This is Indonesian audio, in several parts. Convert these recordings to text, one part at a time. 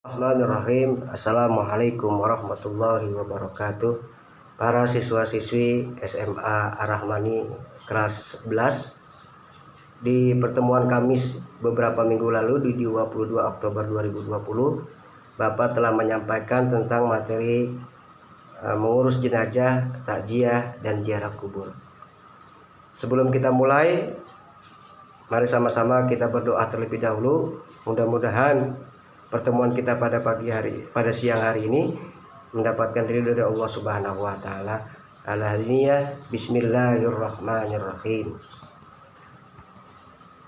Bismillahirrahmanirrahim. Assalamualaikum warahmatullahi wabarakatuh. Para siswa-siswi SMA Ar-Rahmani kelas 11, di pertemuan Kamis beberapa minggu lalu di 22 Oktober 2020, Bapak telah menyampaikan tentang materi mengurus jenazah, takziah, dan ziarah kubur. Sebelum kita mulai, mari sama-sama kita berdoa terlebih dahulu. Mudah-mudahan pertemuan kita pada siang hari ini mendapatkan ridho dari Allah Subhanahu wa taala. Bismillahirrahmanirrahim.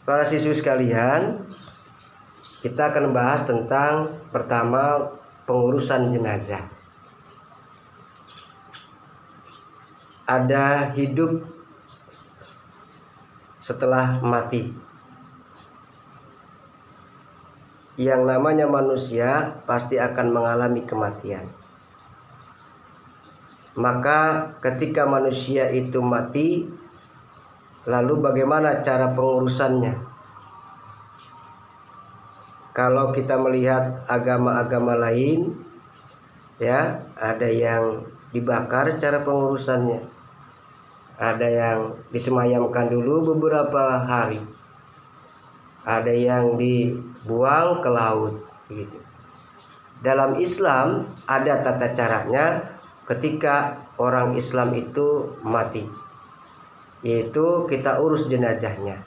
Para siswi sekalian, kita akan membahas tentang pertama pengurusan jenazah. Ada hidup setelah mati. Yang namanya manusia pasti akan mengalami kematian. Maka ketika manusia itu mati, lalu bagaimana cara pengurusannya? Kalau kita melihat agama-agama lain, ya, ada yang dibakar cara pengurusannya, ada yang disemayamkan dulu beberapa hari, ada yang dibuang ke laut gitu. Dalam Islam ada tata caranya ketika orang Islam itu mati, yaitu kita urus jenazahnya.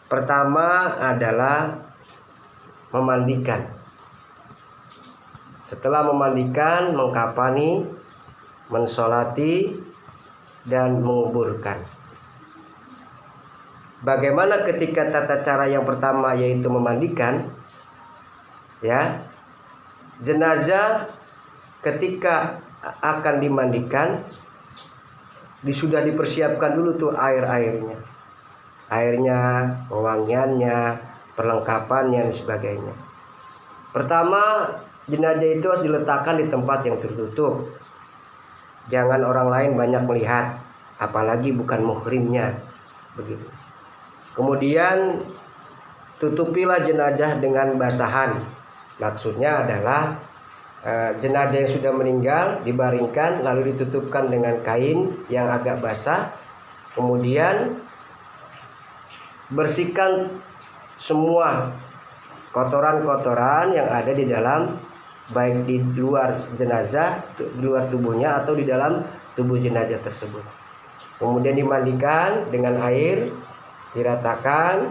Pertama adalah memandikan. Setelah memandikan, mengkafani, mensolati, dan menguburkan. Bagaimana ketika tata cara yang pertama, yaitu memandikan, ya, jenazah ketika akan dimandikan sudah dipersiapkan dulu tuh airnya, pewangiannya, perlengkapannya, dan sebagainya. Pertama, jenazah itu harus diletakkan di tempat yang tertutup, jangan orang lain banyak melihat, apalagi bukan muhrimnya, begitu. Kemudian tutupilah jenazah dengan basahan. Maksudnya adalah jenazah yang sudah meninggal dibaringkan lalu ditutupkan dengan kain yang agak basah. Kemudian bersihkan semua kotoran-kotoran yang ada di dalam, baik di luar jenazah, di luar tubuhnya, atau di dalam tubuh jenazah tersebut. Kemudian dimandikan dengan air, diratakan,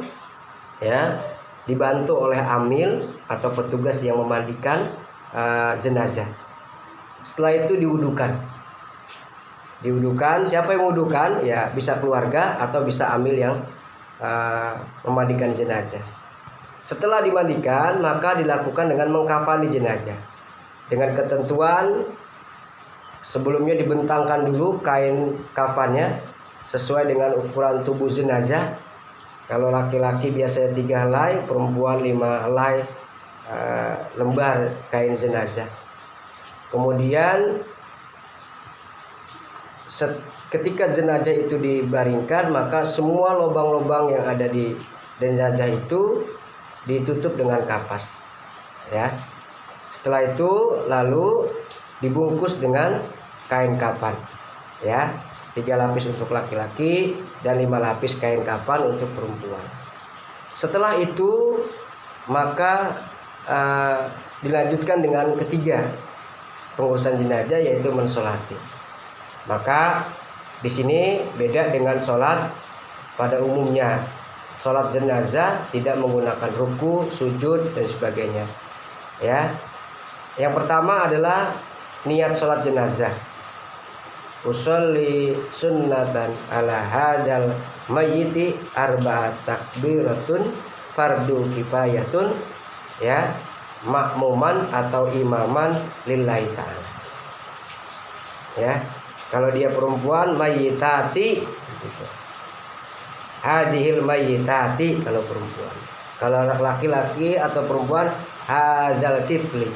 ya, dibantu oleh amil atau petugas yang memandikan jenazah. Setelah itu diwudukan. Siapa yang wudukan? Ya, bisa keluarga atau bisa amil yang memandikan jenazah. Setelah dimandikan, maka dilakukan dengan mengkafani jenazah. Dengan ketentuan sebelumnya dibentangkan dulu kain kafannya sesuai dengan ukuran tubuh jenazah. Kalau laki-laki biasanya 3 helai, perempuan 5 helai lembar kain jenazah. Kemudian ketika jenazah itu dibaringkan, maka semua lubang-lubang yang ada di jenazah itu ditutup dengan kapas, ya. Setelah itu lalu dibungkus dengan kain kafan, ya. 3 lapis untuk laki-laki dan 5 lapis kain kafan untuk perempuan. Setelah itu maka dilanjutkan dengan ketiga pengurusan jenazah, yaitu mensolati. Maka di sini beda dengan sholat pada umumnya. Sholat jenazah tidak menggunakan ruku, sujud, dan sebagainya, ya. Yang pertama adalah niat sholat jenazah. Usolli sunnatan ala hadal mayyiti arba'at takbiratun fardu kifayatun, ya, makmuman atau imaman lillahi ta'ala, ya. Kalau dia perempuan, mayyitati gitu. Hadhil mayyitati kalau perempuan. Kalau laki-laki atau perempuan, hadzal tifli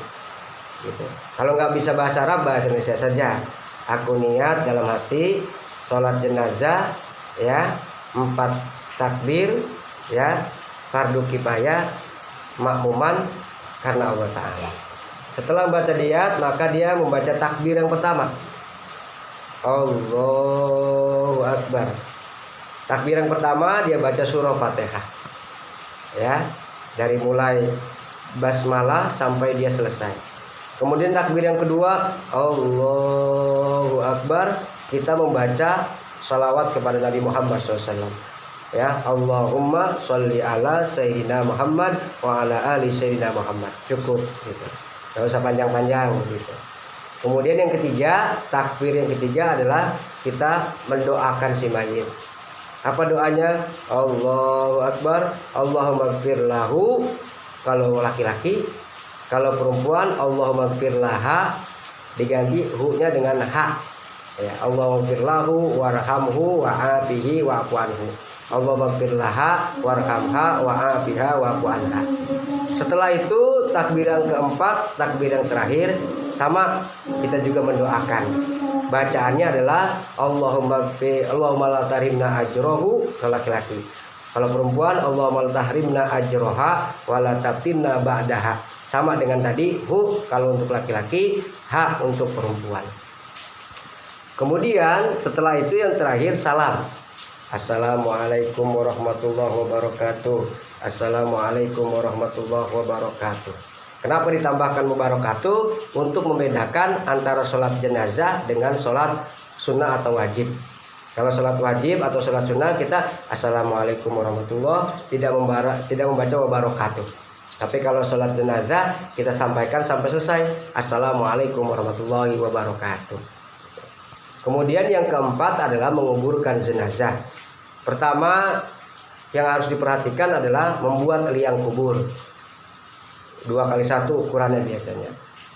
gitu. Kalau nggak bisa bahasa Arab, bahasa Indonesia saja. Aku niat dalam hati sholat jenazah, ya, 4 takbir, ya, fardu kifayah, makmuman karena Allah Ta'ala. Setelah membaca niat, maka dia membaca takbir yang pertama. Allahu Akbar. Takbir yang pertama dia baca surah Fatihah. Ya, dari mulai basmalah sampai dia selesai. Kemudian takbir yang kedua, Allahu Akbar, kita membaca salawat kepada Nabi Muhammad SAW. Ya, Allahumma sholli ala Sayyidina Muhammad wa ala ali Sayyidina Muhammad. Cukup gitu. Gak usah panjang-panjang gitu. Kemudian yang ketiga, takbir yang ketiga adalah kita mendoakan si mayit. Apa doanya? Allahu Akbar, Allahumma gfir lahu kalau laki-laki. Kalau perempuan, Allahumma gfir laha, diganti hu-nya dengan ha. Ya, Allahumma gfir lahu warhamhu wa'afihi wa'fu anhu. Allahumma gfir laha warhamha wa'afiha wa'fu anha. Setelah itu takbir yang keempat, takbir yang terakhir, sama kita juga mendoakan. Bacaannya adalah Allahumma la tahrimna ajrohu kalau laki-laki. Kalau perempuan, Allahumma la tahrimna ajroha wa la taftinna ba'daha. Sama dengan tadi, hu kalau untuk laki-laki, ha untuk perempuan. Kemudian setelah itu yang terakhir salam. Assalamualaikum warahmatullahi wabarakatuh. Assalamualaikum warahmatullahi wabarakatuh. Kenapa ditambahkan wabarakatuh? Untuk membedakan antara sholat jenazah dengan sholat sunnah atau wajib. Kalau sholat wajib atau sholat sunnah kita Assalamualaikum warahmatullahi, tidak membaca wabarakatuh. Tapi kalau sholat jenazah kita sampaikan sampai selesai Assalamualaikum warahmatullahi wabarakatuh. Kemudian yang keempat adalah menguburkan jenazah. Pertama yang harus diperhatikan adalah membuat liang kubur. 2x1 ukurannya biasanya.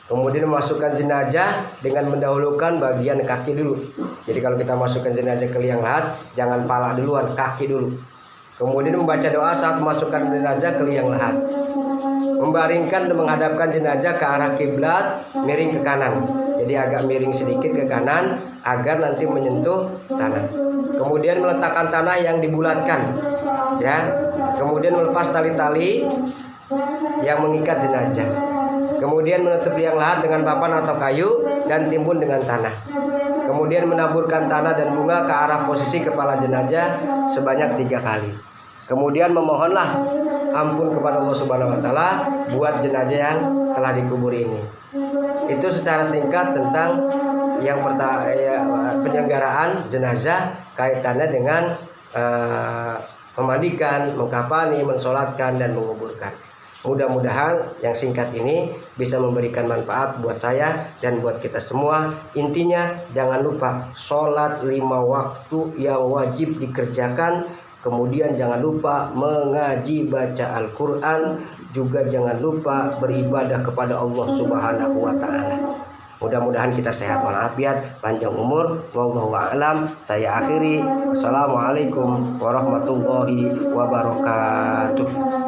Kemudian memasukkan jenazah dengan mendahulukan bagian kaki dulu. Jadi kalau kita masukkan jenazah ke liang lahat, jangan pala duluan, kaki dulu. Kemudian membaca doa saat memasukkan jenazah ke liang lahat. Membaringkan dan menghadapkan jenazah ke arah kiblat, miring ke kanan. Jadi agak miring sedikit ke kanan agar nanti menyentuh tanah. Kemudian meletakkan tanah yang dibulatkan, ya. Kemudian melepas tali-tali yang mengikat jenazah. Kemudian menutup liang lahat dengan papan atau kayu dan timbun dengan tanah. Kemudian menaburkan tanah dan bunga ke arah posisi kepala jenazah sebanyak 3 kali. Kemudian memohonlah ampun kepada Allah Subhanahu wa taala buat jenazah yang telah dikubur ini. Itu secara singkat tentang yang pertama, penyelenggaraan jenazah kaitannya dengan memandikan, mengkafani, mensolatkan dan menguburkan. Mudah-mudahan yang singkat ini bisa memberikan manfaat buat saya dan buat kita semua. Intinya jangan lupa sholat 5 waktu yang wajib dikerjakan. Kemudian jangan lupa mengaji baca Al-Quran. Juga jangan lupa beribadah kepada Allah Subhanahu wa ta'ala. Mudah-mudahan kita sehat walafiat, panjang umur. Wallahu a'lam. Saya akhiri. Wassalamualaikum warahmatullahi wabarakatuh.